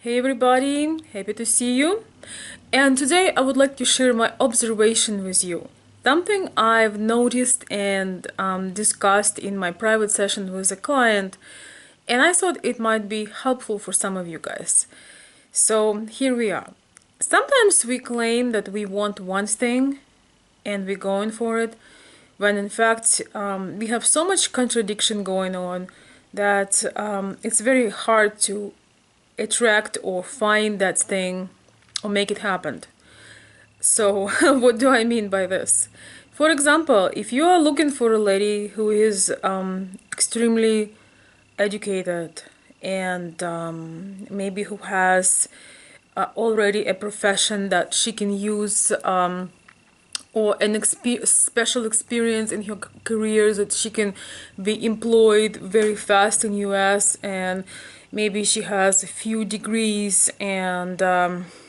Hey everybody, happy to see you. And today I would like to share my observation with you. Something I've noticed and discussed in my private session with a client, and I thought it might be helpful for some of you guys. So here we are. Sometimes we claim that we want one thing and we're going for it, when in fact we have so much contradiction going on that it's very hard to attract or find that thing or make it happen. So what do I mean by this? For example, if you are looking for a lady who is extremely educated and maybe who has already a profession that she can use, or an special experience in her career that she can be employed very fast in US, and maybe she has a few degrees and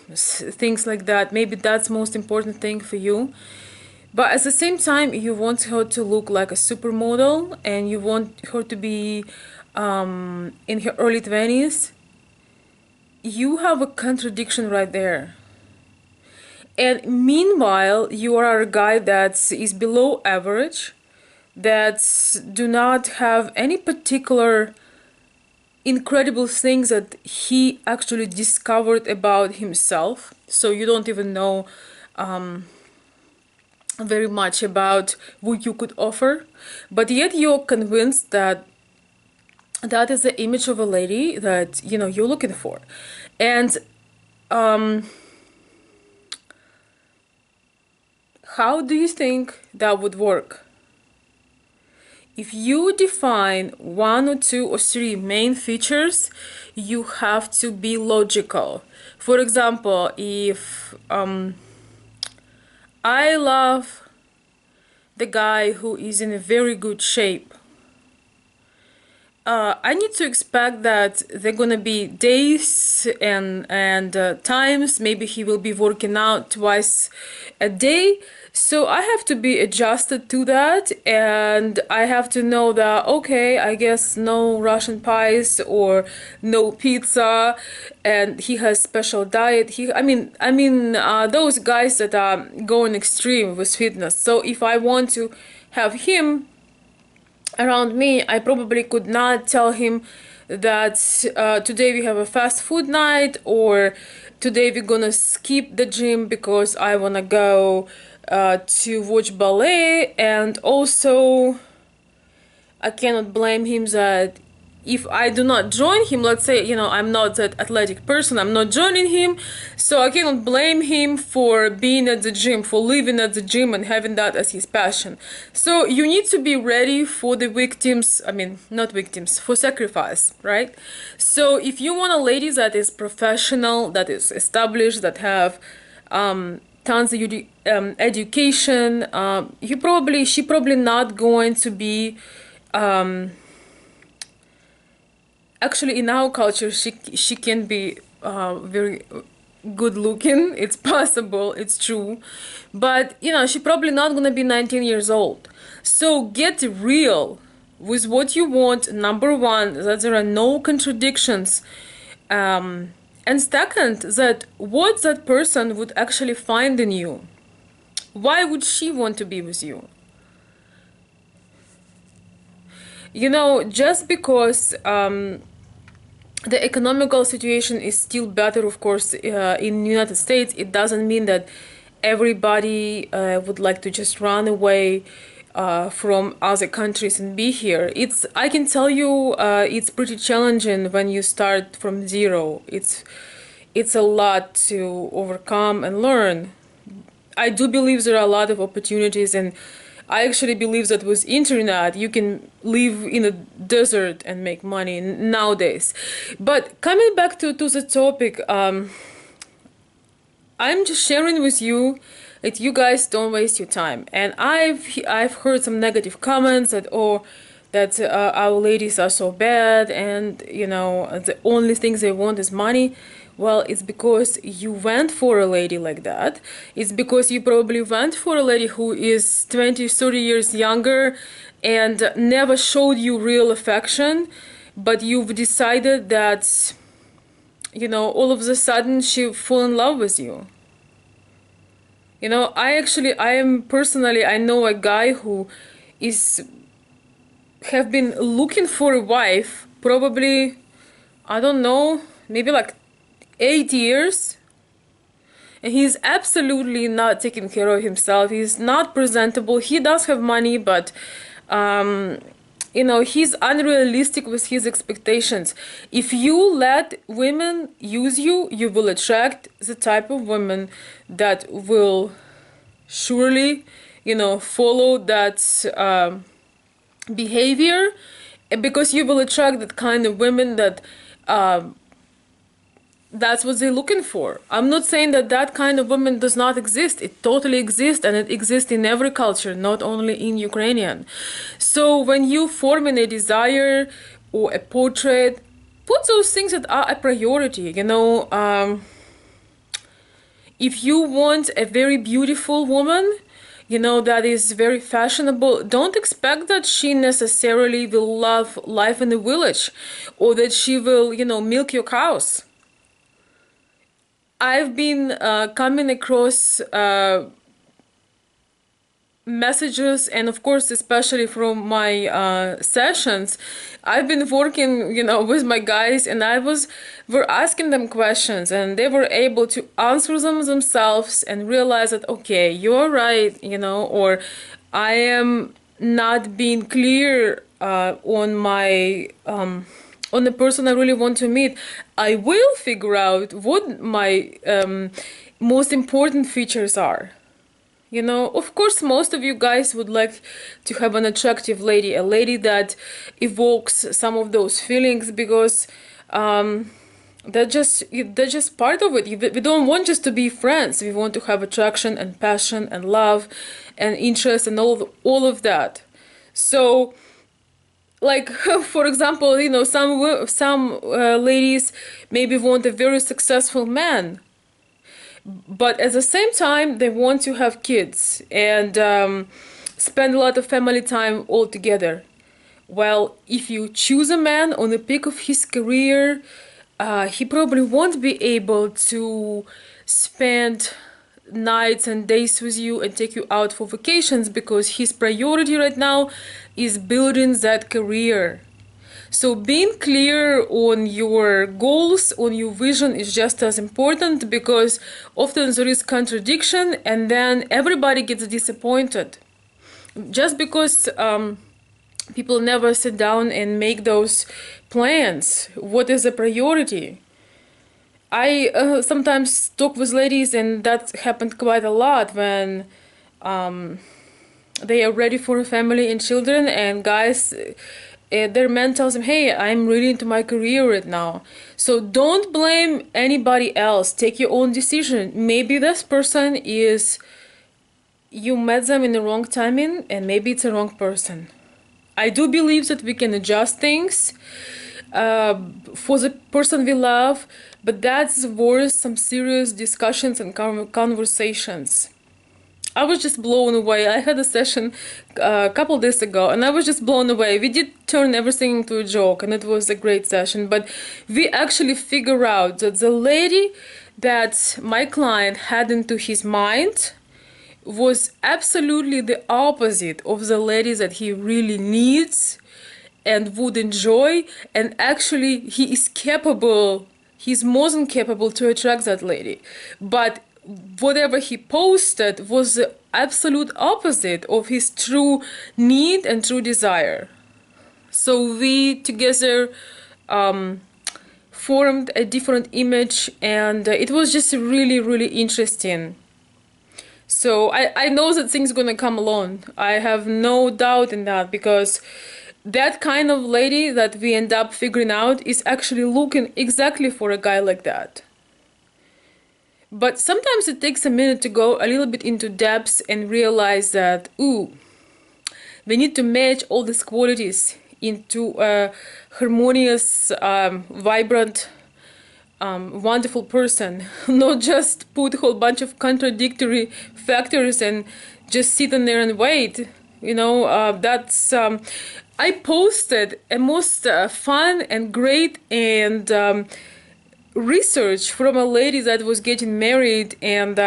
things like that. Maybe that's most important thing for you. But at the same time, you want her to look like a supermodel and you want her to be in her early 20s. You have a contradiction right there. And meanwhile, you are a guy that is below average, that do not have any particular incredible things that he actually discovered about himself. So you don't even know very much about what you could offer. But yet you're convinced that that is the image of a lady that, you know, you're looking for. And how do you think that would work? If you define one or two or three main features, you have to be logical. For example, if I love the guy who is in a very good shape, I need to expect that there are gonna be days and times, maybe he will be working out twice a day. So I have to be adjusted to that, and I have to know that, okay, I guess no Russian pies or no pizza, and he has special diet. I mean, those guys that are going extreme with fitness. So if I want to have him around me, I probably could not tell him that today we have a fast food night, or today we're gonna skip the gym because I wanna go to watch ballet. And also I cannot blame him that if I do not join him, let's say, you know, I'm not that athletic person, I'm not joining him, so I cannot blame him for being at the gym, for living at the gym and having that as his passion. So you need to be ready for the victims, I mean, not victims, for sacrifice, right? So if you want a lady that is professional, that is established, that have tons of education, she probably not going to be actually, in our culture, she can be very good looking. It's possible, it's true, but you know, she probably not gonna be 19 years old. So get real with what you want. Number one, that there are no contradictions, and second, that what that person would actually find in you. Why would she want to be with you? You know, just because the economical situation is still better, of course, in the United States, it doesn't mean that everybody would like to just run away from other countries and be here. I can tell you, it's pretty challenging when you start from zero. It's a lot to overcome and learn. I do believe there are a lot of opportunities, and I actually believe that with internet you can live in a desert and make money nowadays. But coming back to the topic, I'm just sharing with you that you guys don't waste your time. And I've heard some negative comments that our ladies are so bad, and you know, the only things they want is money. Well, it's because you went for a lady like that. It's because you probably went for a lady who is 20, 30 years younger and never showed you real affection, but you've decided that all of a sudden she fall in love with you. I know a guy who is have been looking for a wife probably, I don't know, maybe like 8 years, and he's absolutely not taking care of himself. He's not presentable. He does have money, but he's unrealistic with his expectations. If you let women use you, you will attract the type of women that will surely, follow that behavior, because you will attract that kind of women that that's what they're looking for. I'm not saying that that kind of woman does not exist. It totally exists, and it exists in every culture, not only in Ukrainian. So when you form a desire or a portrait, put those things that are a priority. If you want a very beautiful woman, that is very fashionable, don't expect that she necessarily will love life in the village, or that she will, milk your cows. I've been coming across messages, and of course, especially from my sessions, I've been working, with my guys, and we're asking them questions, and they were able to answer them themselves and realize that, okay, you're right, or I am not being clear on my on the person I really want to meet. I will figure out what my most important features are. Of course, most of you guys would like to have an attractive lady, a lady that evokes some of those feelings, because they're just part of it. We don't want just to be friends. We want to have attraction and passion and love and interest and all of that. So, like, for example, some ladies maybe want a very successful man, but at the same time they want to have kids and spend a lot of family time all together. Well, if you choose a man on the peak of his career, he probably won't be able to spend nights and days with you and take you out for vacations, because his priority right now is building that career. So being clear on your goals, on your vision, is just as important, because often there is contradiction and then everybody gets disappointed. Just because people never sit down and make those plans, what is the priority? I sometimes talk with ladies, and that happened quite a lot, when they are ready for a family and children, and guys, their man tells them, hey, I'm really into my career right now. So don't blame anybody else. Take your own decision. Maybe this person is, you met them in the wrong timing, and maybe it's a wrong person. I do believe that we can adjust things for the person we love, but that's worth some serious discussions and conversations. I was just blown away. I had a session a couple days ago, and I was just blown away. We did turn everything into a joke, and it was a great session, but we actually figured out that the lady that my client had into his mind was absolutely the opposite of the lady that he really needs and would enjoy, and actually he's more than capable to attract that lady. But whatever he posted was the absolute opposite of his true need and true desire. So we together formed a different image, and it was just really, really interesting. So I know that things gonna come along. I have no doubt in that, because that kind of lady that we end up figuring out is actually looking exactly for a guy like that. But sometimes it takes a minute to go a little bit into depth and realize that, we need to match all these qualities into a harmonious, vibrant, wonderful person. Not just put a whole bunch of contradictory factors and just sit in there and wait. That's... I posted a most fun and great and research from a lady that was getting married, and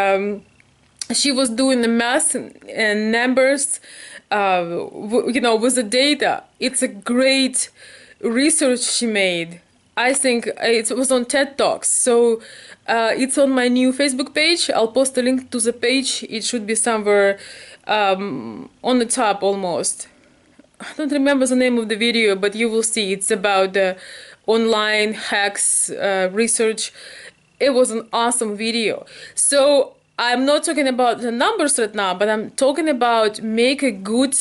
she was doing the math and numbers, with the data. It's a great research she made. I think it was on TED Talks. So it's on my new Facebook page. I'll post a link to the page. It should be somewhere on the top almost. I don't remember the name of the video, but you will see. It's about online hacks research. It was an awesome video. So I'm not talking about the numbers right now, but I'm talking about make a good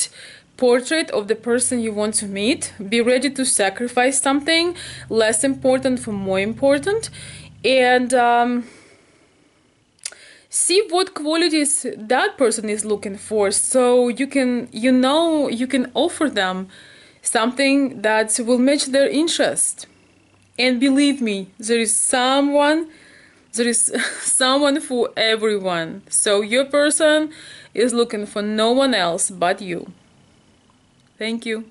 portrait of the person you want to meet. Be ready to sacrifice something less important for more important, and see what qualities that person is looking for, so you can offer them something that will match their interest. And believe me, there is someone for everyone. So your person is looking for no one else but you. Thank you.